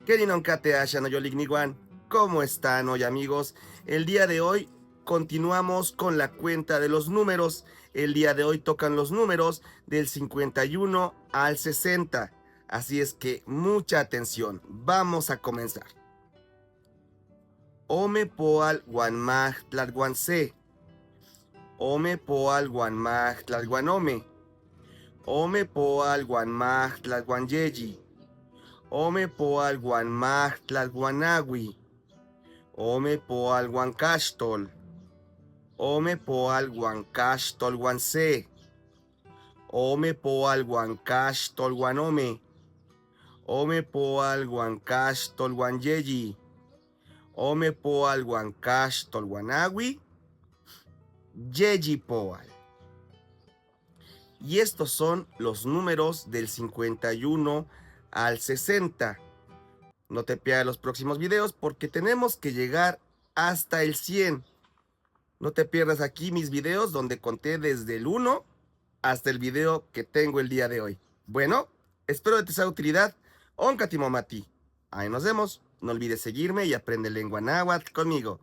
Kerinonkate Ashanoyoligniwan. ¿Cómo están hoy, amigos? El día de hoy continuamos con la cuenta de los números. El día de hoy tocan los números del 51 al 60. Así es que mucha atención. Vamos a comenzar. Ome poal guanmaj tlalguanse. Ome poal guanmaj tlalguanome. Ome poal guanmaj tlalguanyeyi. Ome poal guanmaj tlalguanawi. Ome poal guancastol. Ome poal guancastol guanse. Ome poal guancastol guanome. Ome poal guancastol guanyeyi. Ome poal guancastol guanawi. Yeyi poal. Y estos son los números del 51 al 60. No te pierdas los próximos videos porque tenemos que llegar hasta el 100. No te pierdas aquí mis videos donde conté desde el 1 hasta el video que tengo el día de hoy. Bueno, espero que te sea de utilidad. Onkatimomati. Ahí nos vemos. No olvides seguirme y aprende lengua náhuatl conmigo.